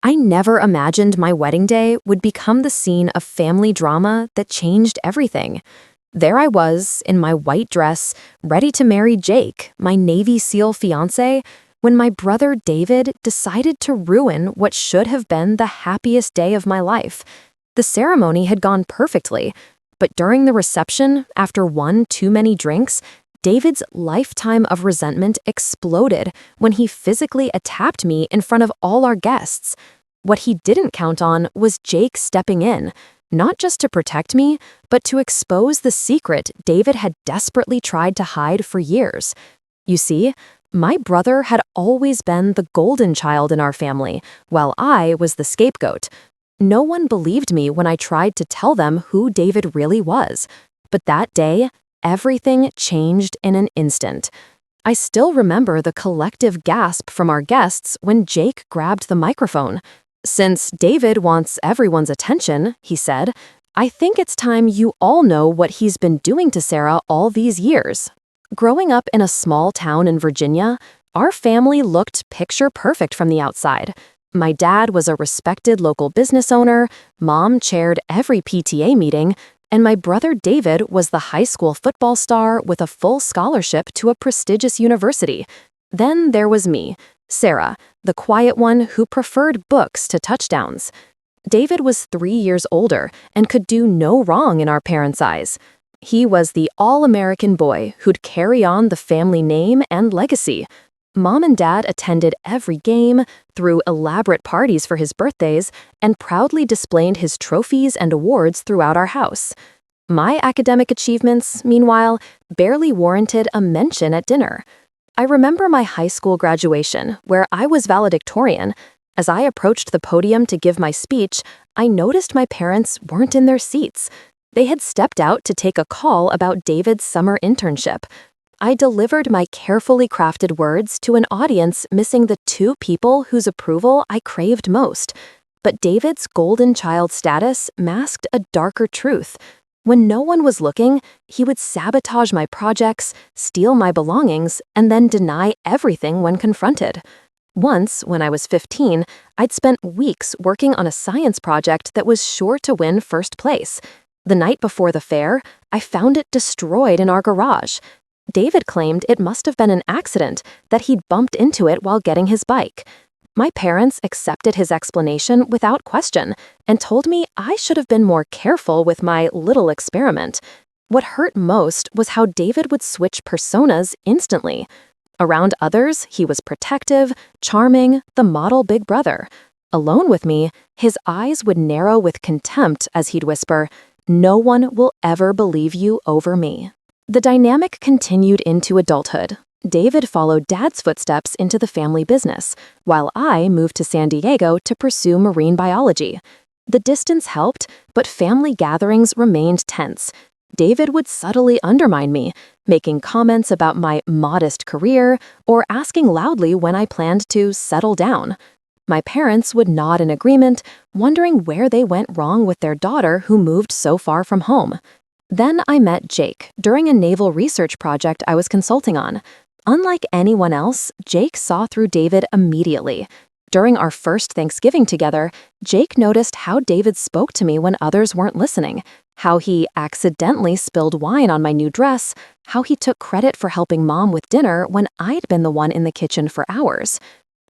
I never imagined my wedding day would become the scene of family drama that changed everything. There I was, in my white dress, ready to marry Jake, my Navy SEAL fiancé, when my brother David decided to ruin what should have been the happiest day of my life. The ceremony had gone perfectly, but during the reception, after one too many drinks, David's lifetime of resentment exploded when he physically attacked me in front of all our guests. What he didn't count on was Jake stepping in, not just to protect me, but to expose the secret David had desperately tried to hide for years. You see, my brother had always been the golden child in our family, while I was the scapegoat. No one believed me when I tried to tell them who David really was. But that day, everything changed in an instant. I still remember the collective gasp from our guests when Jake grabbed the microphone. "Since David wants everyone's attention," he said, "I think it's time you all know what he's been doing to Sarah all these years." Growing up in a small town in Virginia, our family looked picture perfect from the outside. My dad was a respected local business owner, mom chaired every PTA meeting, and my brother David was the high school football star with a full scholarship to a prestigious university. Then there was me, Sarah, the quiet one who preferred books to touchdowns. David was 3 years older and could do no wrong in our parents' eyes. He was the all-American boy who'd carry on the family name and legacy. Mom and Dad attended every game, threw elaborate parties for his birthdays, and proudly displayed his trophies and awards throughout our house. My academic achievements, meanwhile, barely warranted a mention at dinner. I remember my high school graduation, where I was valedictorian. As I approached the podium to give my speech, I noticed my parents weren't in their seats. They had stepped out to take a call about David's summer internship. I delivered my carefully crafted words to an audience missing the two people whose approval I craved most. But David's golden child status masked a darker truth. When no one was looking, he would sabotage my projects, steal my belongings, and then deny everything when confronted. Once, when I was 15, I'd spent weeks working on a science project that was sure to win first place. The night before the fair, I found it destroyed in our garage. David claimed it must have been an accident, that he'd bumped into it while getting his bike. My parents accepted his explanation without question and told me I should have been more careful with my little experiment. What hurt most was how David would switch personas instantly. Around others, he was protective, charming, the model big brother. Alone with me, his eyes would narrow with contempt as he'd whisper, "No one will ever believe you over me." The dynamic continued into adulthood. David followed Dad's footsteps into the family business, while I moved to San Diego to pursue marine biology. The distance helped, but family gatherings remained tense. David would subtly undermine me, making comments about my modest career or asking loudly when I planned to settle down. My parents would nod in agreement, wondering where they went wrong with their daughter who moved so far from home. Then I met Jake during a naval research project I was consulting on. Unlike anyone else, Jake saw through David immediately. During our first Thanksgiving together, Jake noticed how David spoke to me when others weren't listening, how he accidentally spilled wine on my new dress, how he took credit for helping Mom with dinner when I'd been the one in the kitchen for hours.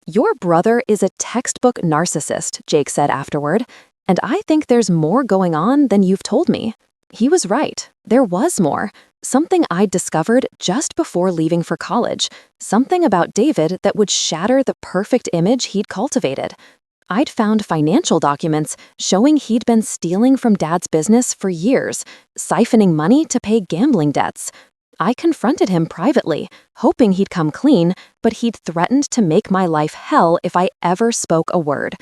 "Your brother is a textbook narcissist," Jake said afterward, "and I think there's more going on than you've told me." He was right. There was more. Something I'd discovered just before leaving for college. Something about David that would shatter the perfect image he'd cultivated. I'd found financial documents showing he'd been stealing from Dad's business for years, siphoning money to pay gambling debts. I confronted him privately, hoping he'd come clean, but he'd threatened to make my life hell if I ever spoke a word.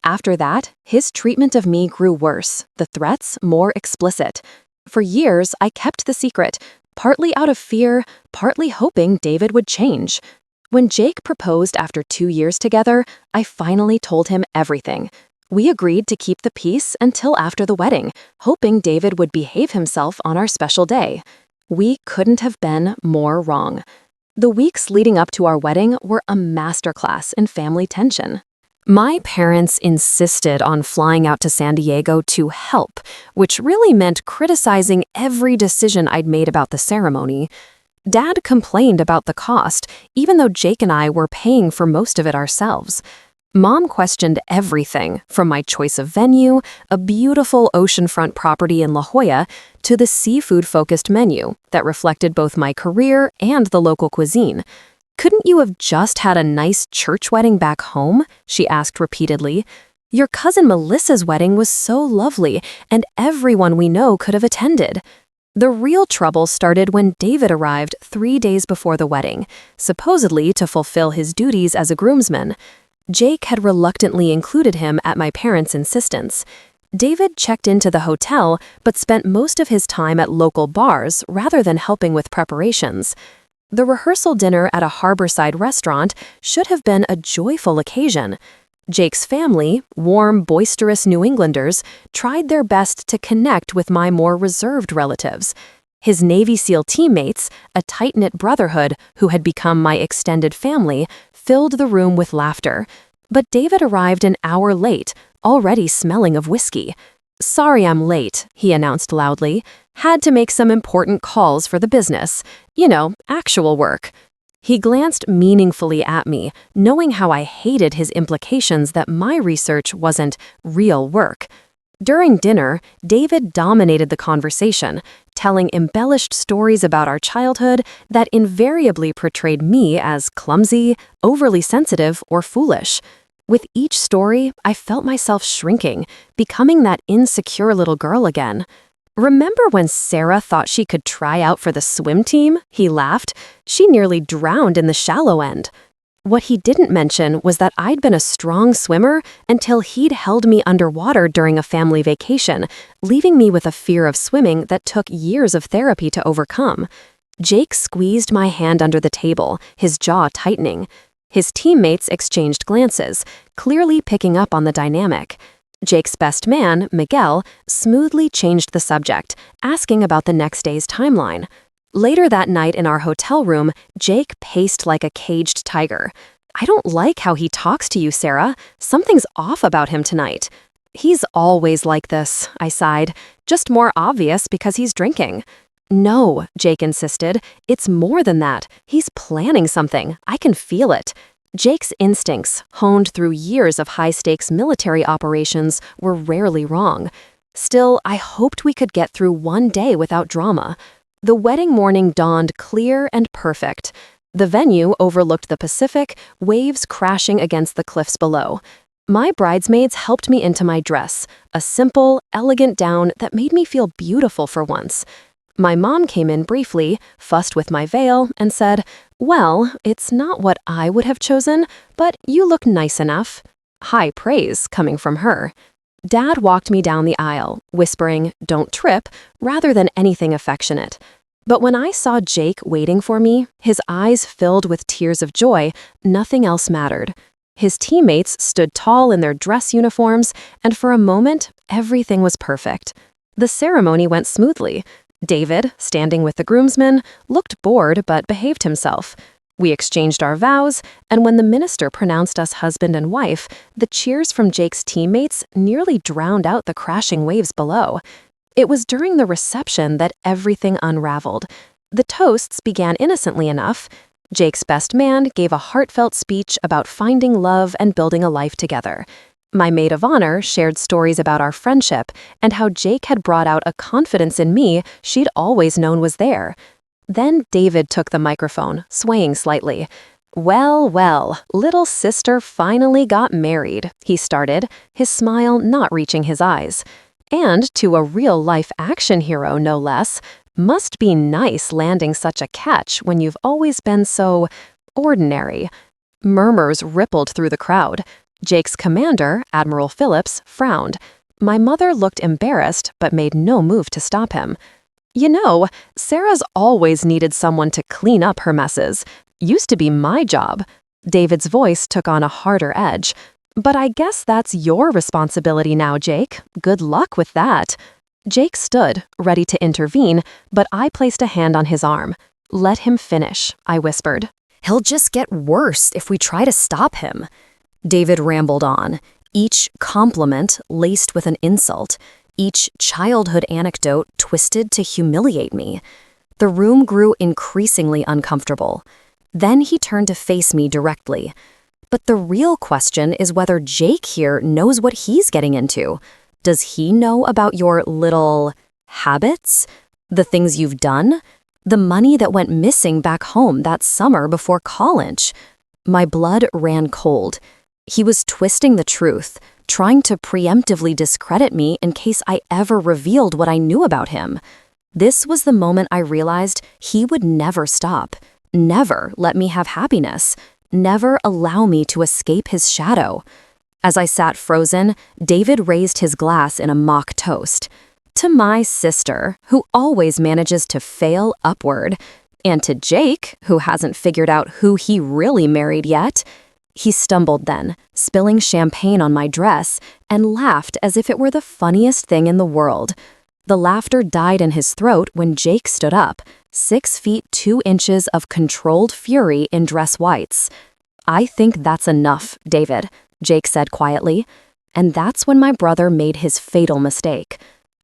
After that, his treatment of me grew worse, the threats more explicit. For years, I kept the secret, partly out of fear, partly hoping David would change. When Jake proposed after 2 years together, I finally told him everything. We agreed to keep the peace until after the wedding, hoping David would behave himself on our special day. We couldn't have been more wrong. The weeks leading up to our wedding were a masterclass in family tension. My parents insisted on flying out to San Diego to help, which really meant criticizing every decision I'd made about the ceremony. Dad complained about the cost, even though Jake and I were paying for most of it ourselves. Mom questioned everything, from my choice of venue, a beautiful oceanfront property in La Jolla, to the seafood-focused menu that reflected both my career and the local cuisine. "Couldn't you have just had a nice church wedding back home?" she asked repeatedly. "Your cousin Melissa's wedding was so lovely, and everyone we know could have attended." The real trouble started when David arrived 3 days before the wedding, supposedly to fulfill his duties as a groomsman. Jake had reluctantly included him at my parents' insistence. David checked into the hotel, but spent most of his time at local bars rather than helping with preparations. The rehearsal dinner at a harborside restaurant should have been a joyful occasion. Jake's family, warm, boisterous New Englanders, tried their best to connect with my more reserved relatives. His Navy SEAL teammates, a tight-knit brotherhood who had become my extended family, filled the room with laughter. But David arrived an hour late, already smelling of whiskey. "Sorry I'm late," he announced loudly. "Had to make some important calls for the business. Actual work." He glanced meaningfully at me, knowing how I hated his implications that my research wasn't real work. During dinner, David dominated the conversation, telling embellished stories about our childhood that invariably portrayed me as clumsy, overly sensitive, or foolish. With each story, I felt myself shrinking, becoming that insecure little girl again. "Remember when Sarah thought she could try out for the swim team?" He laughed. "She nearly drowned in the shallow end." What he didn't mention was that I'd been a strong swimmer until he'd held me underwater during a family vacation, leaving me with a fear of swimming that took years of therapy to overcome. Jake squeezed my hand under the table, his jaw tightening. His teammates exchanged glances, clearly picking up on the dynamic. Jake's best man, Miguel, smoothly changed the subject, asking about the next day's timeline. Later that night in our hotel room, Jake paced like a caged tiger. "I don't like how he talks to you, Sarah. Something's off about him tonight." "He's always like this," I sighed. "Just more obvious because he's drinking." "No," Jake insisted. "It's more than that. He's planning something. I can feel it." Jake's instincts, honed through years of high-stakes military operations, were rarely wrong. Still, I hoped we could get through one day without drama. The wedding morning dawned clear and perfect. The venue overlooked the Pacific, waves crashing against the cliffs below. My bridesmaids helped me into my dress, a simple, elegant gown that made me feel beautiful for once. My mom came in briefly, fussed with my veil, and said, "Well, it's not what I would have chosen, but you look nice enough." High praise coming from her. Dad walked me down the aisle, whispering, "Don't trip," rather than anything affectionate. But when I saw Jake waiting for me, his eyes filled with tears of joy, nothing else mattered. His teammates stood tall in their dress uniforms, and for a moment, everything was perfect. The ceremony went smoothly. David, standing with the groomsmen, looked bored but behaved himself. We exchanged our vows, and when the minister pronounced us husband and wife, the cheers from Jake's teammates nearly drowned out the crashing waves below. It was during the reception that everything unraveled. The toasts began innocently enough. Jake's best man gave a heartfelt speech about finding love and building a life together. My maid of honor shared stories about our friendship and how Jake had brought out a confidence in me she'd always known was there. Then David took the microphone, swaying slightly. "Well, well, little sister finally got married," he started, his smile not reaching his eyes. "And to a real-life action hero, no less. Must be nice landing such a catch when you've always been so ordinary." Murmurs rippled through the crowd. Jake's commander, Admiral Phillips, frowned. My mother looked embarrassed but made no move to stop him. Sarah's always needed someone to clean up her messes. Used to be my job." David's voice took on a harder edge. "But I guess that's your responsibility now, Jake. Good luck with that." Jake stood, ready to intervene, but I placed a hand on his arm. "Let him finish," I whispered. "He'll just get worse if we try to stop him." David rambled on, each compliment laced with an insult, each childhood anecdote twisted to humiliate me. The room grew increasingly uncomfortable. Then he turned to face me directly. But the real question is whether Jake here knows what he's getting into. Does he know about your little habits? The things you've done? The money that went missing back home that summer before college? My blood ran cold. He was twisting the truth, trying to preemptively discredit me in case I ever revealed what I knew about him. This was the moment I realized he would never stop, never let me have happiness, never allow me to escape his shadow. As I sat frozen, David raised his glass in a mock toast. To my sister, who always manages to fail upward, and to Jake, who hasn't figured out who he really married yet. He stumbled then, spilling champagne on my dress, and laughed as if it were the funniest thing in the world. The laughter died in his throat when Jake stood up, 6 feet 2 inches of controlled fury in dress whites. "I think that's enough, David," Jake said quietly. And that's when my brother made his fatal mistake.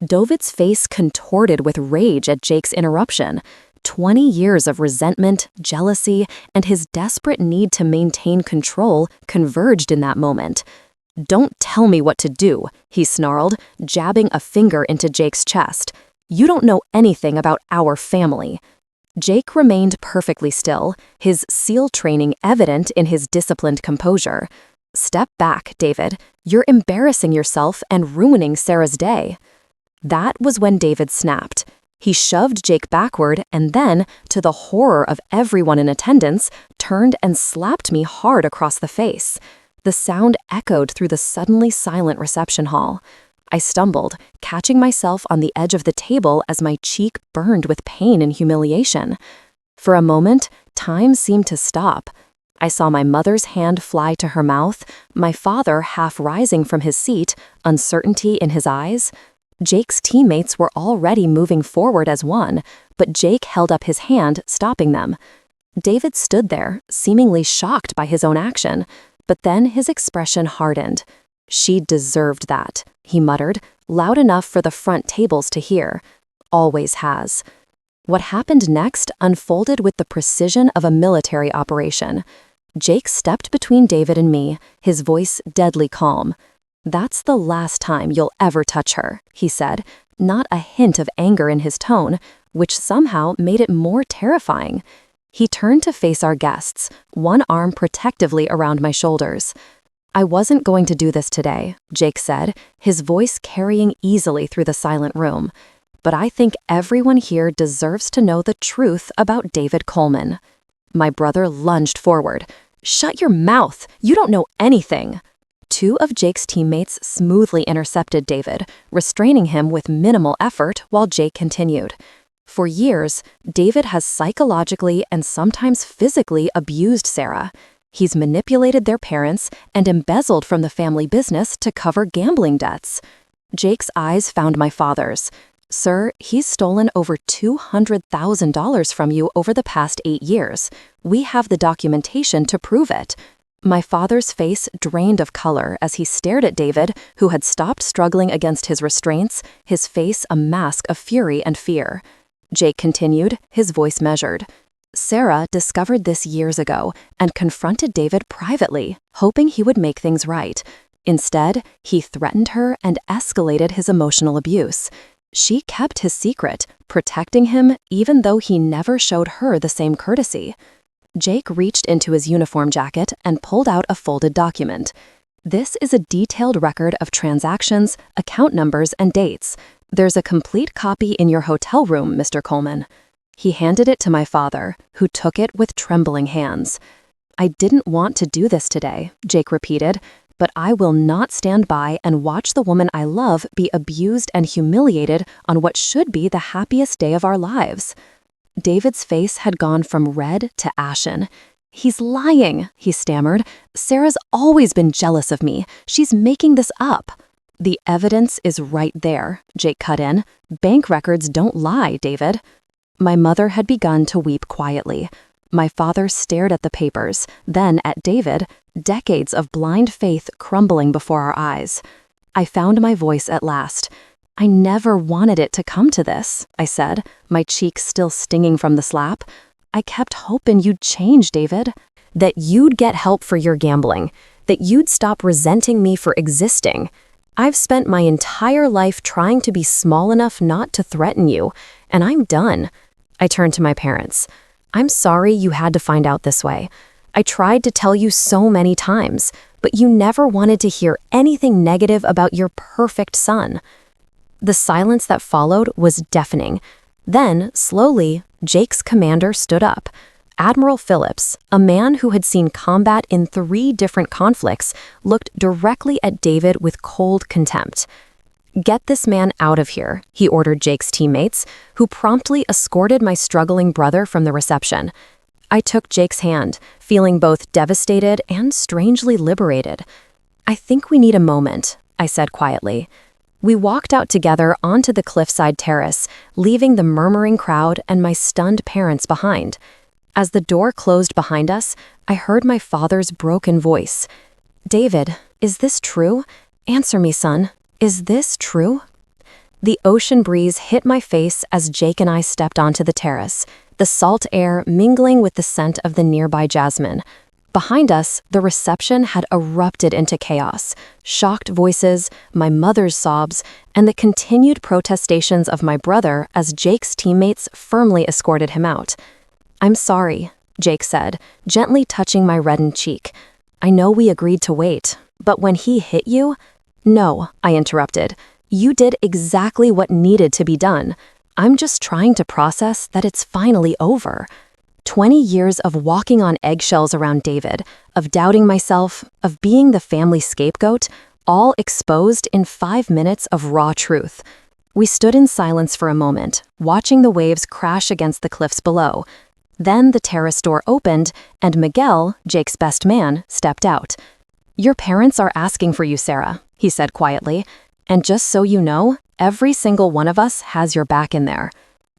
David's face contorted with rage at Jake's interruption. 20 years of resentment, jealousy, and his desperate need to maintain control converged in that moment. "Don't tell me what to do," he snarled, jabbing a finger into Jake's chest. "You don't know anything about our family." Jake remained perfectly still, his SEAL training evident in his disciplined composure. "Step back, David. You're embarrassing yourself and ruining Sarah's day." That was when David snapped. He shoved Jake backward and then, to the horror of everyone in attendance, turned and slapped me hard across the face. The sound echoed through the suddenly silent reception hall. I stumbled, catching myself on the edge of the table as my cheek burned with pain and humiliation. For a moment, time seemed to stop. I saw my mother's hand fly to her mouth, my father half rising from his seat, uncertainty in his eyes. Jake's teammates were already moving forward as one, but Jake held up his hand, stopping them. David stood there, seemingly shocked by his own action, but then his expression hardened. "She deserved that," he muttered, loud enough for the front tables to hear. "Always has." What happened next unfolded with the precision of a military operation. Jake stepped between David and me, his voice deadly calm. "That's the last time you'll ever touch her," he said, not a hint of anger in his tone, which somehow made it more terrifying. He turned to face our guests, one arm protectively around my shoulders. "I wasn't going to do this today," Jake said, his voice carrying easily through the silent room. "But I think everyone here deserves to know the truth about David Coleman." My brother lunged forward. "Shut your mouth! You don't know anything!" 2 of Jake's teammates smoothly intercepted David, restraining him with minimal effort while Jake continued. "For years, David has psychologically and sometimes physically abused Sarah. He's manipulated their parents and embezzled from the family business to cover gambling debts." Jake's eyes found my father's. "Sir, he's stolen over $200,000 from you over the past 8 years. We have the documentation to prove it." My father's face drained of color as he stared at David, who had stopped struggling against his restraints, his face a mask of fury and fear. Jake continued, his voice measured. "Sarah discovered this years ago and confronted David privately, hoping he would make things right. Instead, he threatened her and escalated his emotional abuse. She kept his secret, protecting him even though he never showed her the same courtesy." Jake reached into his uniform jacket and pulled out a folded document. "This is a detailed record of transactions, account numbers, and dates. There's a complete copy in your hotel room, Mr. Coleman." He handed it to my father, who took it with trembling hands. "I didn't want to do this today," Jake repeated, "but I will not stand by and watch the woman I love be abused and humiliated on what should be the happiest day of our lives." David's face had gone from red to ashen. "He's lying," he stammered. "Sarah's always been jealous of me. She's making this up." "The evidence is right there," Jake cut in. "Bank records don't lie, David." My mother had begun to weep quietly. My father stared at the papers, then at David, decades of blind faith crumbling before our eyes. I found my voice at last. "I never wanted it to come to this," I said, my cheeks still stinging from the slap. "I kept hoping you'd change, David. That you'd get help for your gambling. That you'd stop resenting me for existing. I've spent my entire life trying to be small enough not to threaten you, and I'm done." I turned to my parents. "I'm sorry you had to find out this way. I tried to tell you so many times, but you never wanted to hear anything negative about your perfect son." The silence that followed was deafening. Then, slowly, Jake's commander stood up. Admiral Phillips, a man who had seen combat in 3 different conflicts, looked directly at David with cold contempt. "Get this man out of here," he ordered Jake's teammates, who promptly escorted my struggling brother from the reception. I took Jake's hand, feeling both devastated and strangely liberated. "I think we need a moment," I said quietly. We walked out together onto the cliffside terrace, leaving the murmuring crowd and my stunned parents behind. As the door closed behind us, I heard my father's broken voice. "David, is this true? Answer me, son. Is this true?" The ocean breeze hit my face as Jake and I stepped onto the terrace, the salt air mingling with the scent of the nearby jasmine. Behind us, the reception had erupted into chaos. Shocked voices, my mother's sobs, and the continued protestations of my brother as Jake's teammates firmly escorted him out. "I'm sorry," Jake said, gently touching my reddened cheek. "I know we agreed to wait, but when he hit you—" "No," I interrupted. "You did exactly what needed to be done. I'm just trying to process that it's finally over. 20 years of walking on eggshells around David, of doubting myself, of being the family scapegoat, all exposed in 5 minutes of raw truth." We stood in silence for a moment, watching the waves crash against the cliffs below. Then the terrace door opened, and Miguel, Jake's best man, stepped out. "Your parents are asking for you, Sarah," he said quietly. "And just so you know, every single one of us has your back in there."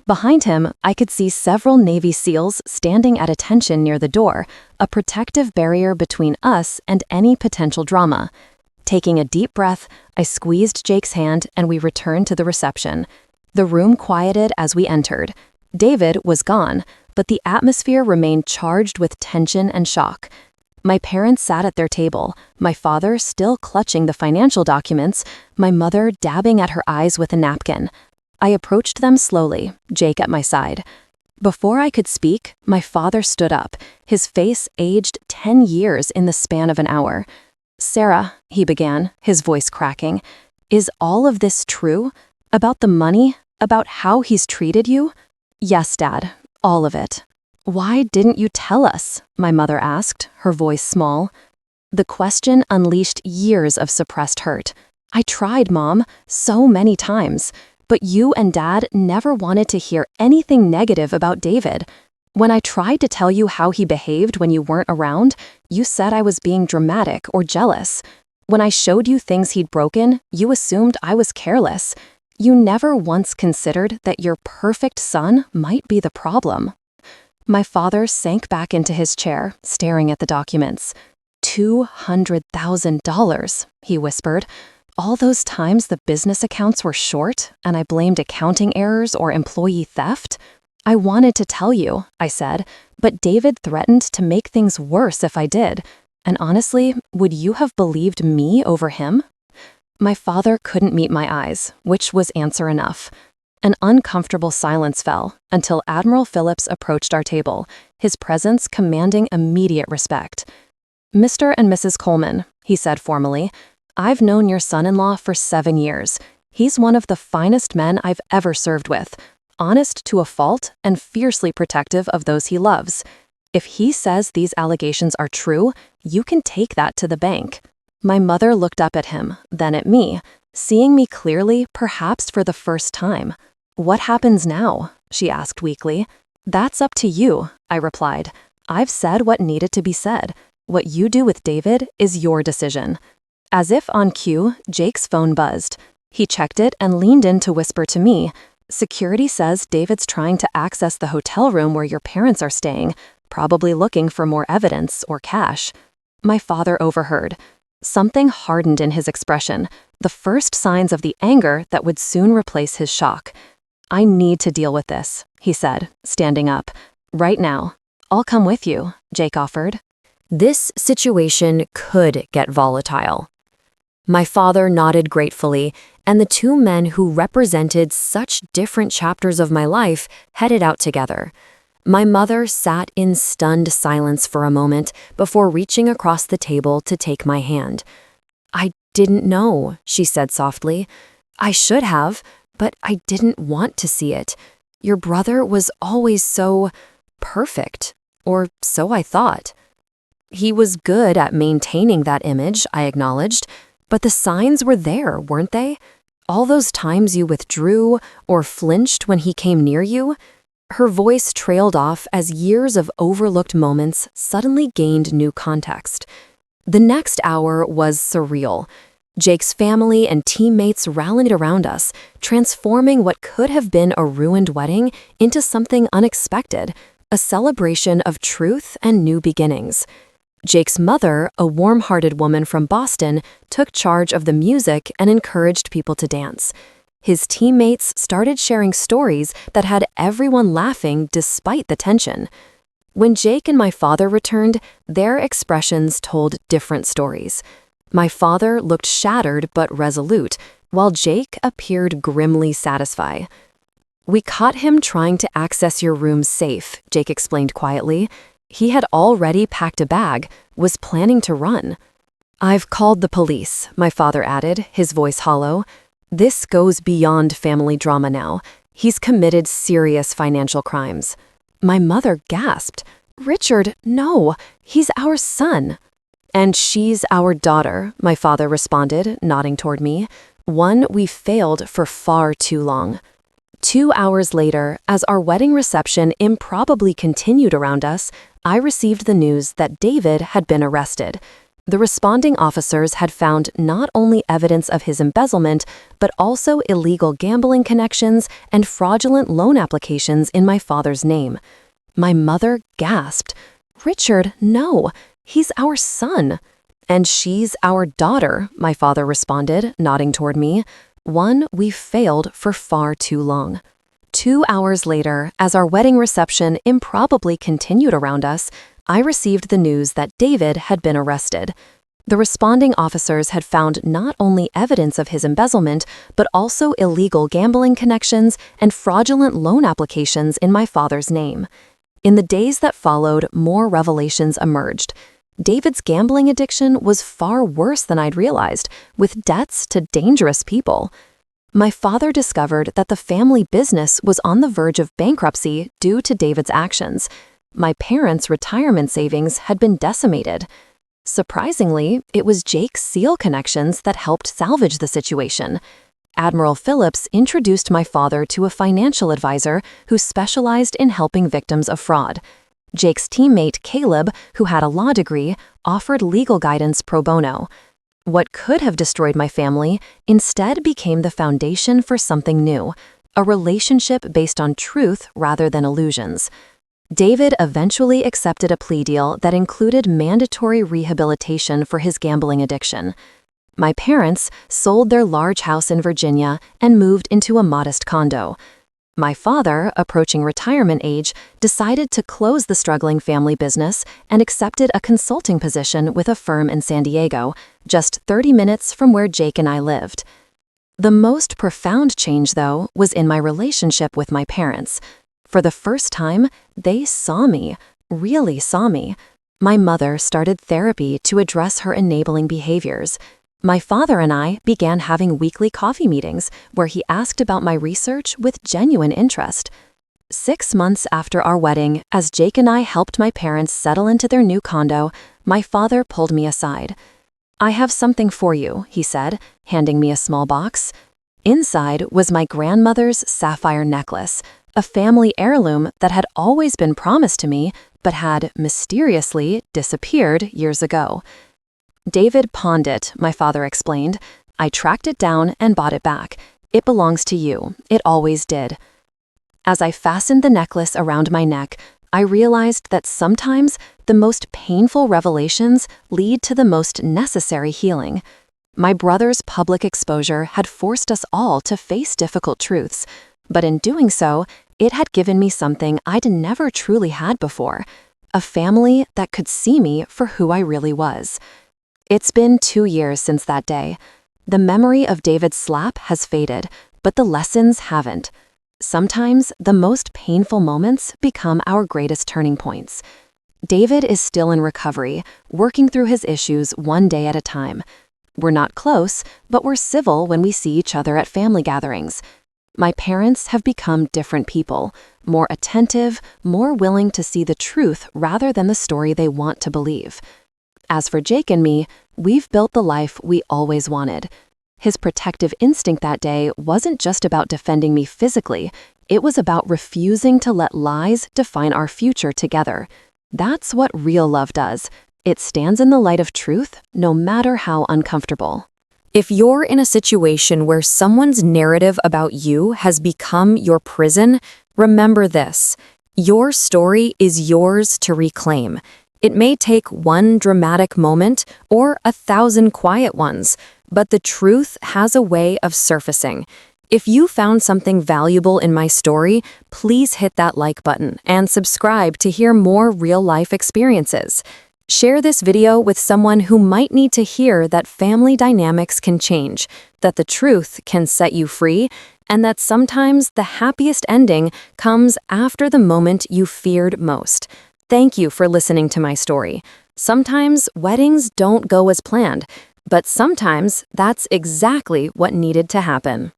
Behind him, I could see several Navy SEALs standing at attention near the door, a protective barrier between us and any potential drama. Taking a deep breath, I squeezed Jake's hand and we returned to the reception. The room quieted as we entered. David was gone, but the atmosphere remained charged with tension and shock. My parents sat at their table, my father still clutching the financial documents, my mother dabbing at her eyes with a napkin. I approached them slowly, Jake at my side. Before I could speak, my father stood up, his face aged 10 years in the span of an hour. "Sarah," he began, his voice cracking, "is all of this true? About the money? About how he's treated you?" "Yes, Dad, all of it." "Why didn't you tell us?" my mother asked, her voice small. The question unleashed years of suppressed hurt. "I tried, Mom, so many times. But you and Dad never wanted to hear anything negative about David. When I tried to tell you how he behaved when you weren't around, you said I was being dramatic or jealous. When I showed you things he'd broken, you assumed I was careless. You never once considered that your perfect son might be the problem." My father sank back into his chair, staring at the documents. $200,000, he whispered. "All those times the business accounts were short, and I blamed accounting errors or employee theft? I wanted to tell you," I said, "but David threatened to make things worse if I did. And honestly, would you have believed me over him?" My father couldn't meet my eyes, which was answer enough. An uncomfortable silence fell until Admiral Phillips approached our table, his presence commanding immediate respect. "Mr. and Mrs. Coleman," he said formally, "I've known your son-in-law for 7 years. He's one of the finest men I've ever served with, honest to a fault and fiercely protective of those he loves. If he says these allegations are true, you can take that to the bank." My mother looked up at him, then at me, seeing me clearly, perhaps for the first time. "What happens now?" she asked weakly. "That's up to you," I replied. "I've said what needed to be said. What you do with David is your decision." As if on cue, Jake's phone buzzed. He checked it and leaned in to whisper to me, "Security says David's trying to access the hotel room where your parents are staying, probably looking for more evidence or cash." My father overheard. Something hardened in his expression, the first signs of the anger that would soon replace his shock. "I need to deal with this," he said, standing up. "Right now. I'll come with you," Jake offered. This situation could get volatile. My father nodded gratefully, and the two men who represented such different chapters of my life headed out together. My mother sat in stunned silence for a moment before reaching across the table to take my hand. "I didn't know," she said softly. "I should have, but I didn't want to see it. Your brother was always so perfect, or so I thought." "He was good at maintaining that image," I acknowledged, "but the signs were there, weren't they? All those times you withdrew or flinched when he came near you." Her voice trailed off as years of overlooked moments suddenly gained new context. The next hour was surreal. Jake's family and teammates rallied around us, transforming what could have been a ruined wedding into something unexpected, a celebration of truth and new beginnings. Jake's mother, a warm-hearted woman from Boston, took charge of the music and encouraged people to dance. His teammates started sharing stories that had everyone laughing despite the tension. When Jake and my father returned, their expressions told different stories. My father looked shattered but resolute, while Jake appeared grimly satisfied. "We caught him trying to access your room safe," Jake explained quietly. "He had already packed a bag, was planning to run." "I've called the police," my father added, his voice hollow. "This goes beyond family drama now. He's committed serious financial crimes." My mother gasped. "Richard, no, he's our son." "And she's our daughter," my father responded, nodding toward me. "One we failed for far too long." 2 hours later, as our wedding reception improbably continued around us, I received the news that David had been arrested. The responding officers had found not only evidence of his embezzlement, but also illegal gambling connections and fraudulent loan applications in my father's name. My mother gasped. "Richard, no, he's our son." "And she's our daughter," my father responded, nodding toward me. "One we failed for far too long." 2 hours later, as our wedding reception improbably continued around us, I received the news that David had been arrested. The responding officers had found not only evidence of his embezzlement, but also illegal gambling connections and fraudulent loan applications in my father's name. In the days that followed, more revelations emerged. David's gambling addiction was far worse than I'd realized, with debts to dangerous people. My father discovered that the family business was on the verge of bankruptcy due to David's actions. My parents' retirement savings had been decimated. Surprisingly, it was Jake's SEAL connections that helped salvage the situation. Admiral Phillips introduced my father to a financial advisor who specialized in helping victims of fraud. Jake's teammate, Caleb, who had a law degree, offered legal guidance pro bono. What could have destroyed my family instead became the foundation for something new, a relationship based on truth rather than illusions. David eventually accepted a plea deal that included mandatory rehabilitation for his gambling addiction. My parents sold their large house in Virginia and moved into a modest condo. My father, approaching retirement age, decided to close the struggling family business and accepted a consulting position with a firm in San Diego, just 30 minutes from where Jake and I lived. The most profound change, though, was in my relationship with my parents. For the first time, they saw me, really saw me. My mother started therapy to address her enabling behaviors. My father and I began having weekly coffee meetings where he asked about my research with genuine interest. 6 months after our wedding, as Jake and I helped my parents settle into their new condo, my father pulled me aside. "I have something for you," he said, handing me a small box. Inside was my grandmother's sapphire necklace, a family heirloom that had always been promised to me, but had mysteriously disappeared years ago. "David pawned it," my father explained. "I tracked it down and bought it back. It belongs to you. It always did." As I fastened the necklace around my neck, I realized that sometimes the most painful revelations lead to the most necessary healing. My brother's public exposure had forced us all to face difficult truths, but in doing so, it had given me something I'd never truly had before, a family that could see me for who I really was. It's been 2 years since that day. The memory of David's slap has faded, but the lessons haven't. Sometimes the most painful moments become our greatest turning points. David is still in recovery, working through his issues one day at a time. We're not close, but we're civil when we see each other at family gatherings. My parents have become different people, more attentive, more willing to see the truth rather than the story they want to believe. As for Jake and me, we've built the life we always wanted. His protective instinct that day wasn't just about defending me physically, it was about refusing to let lies define our future together. That's what real love does. It stands in the light of truth, no matter how uncomfortable. If you're in a situation where someone's narrative about you has become your prison, remember this: your story is yours to reclaim. It may take one dramatic moment or 1,000 quiet ones, but the truth has a way of surfacing. If you found something valuable in my story, please hit that like button and subscribe to hear more real-life experiences. Share this video with someone who might need to hear that family dynamics can change, that the truth can set you free, and that sometimes the happiest ending comes after the moment you feared most. Thank you for listening to my story. Sometimes weddings don't go as planned, but sometimes that's exactly what needed to happen.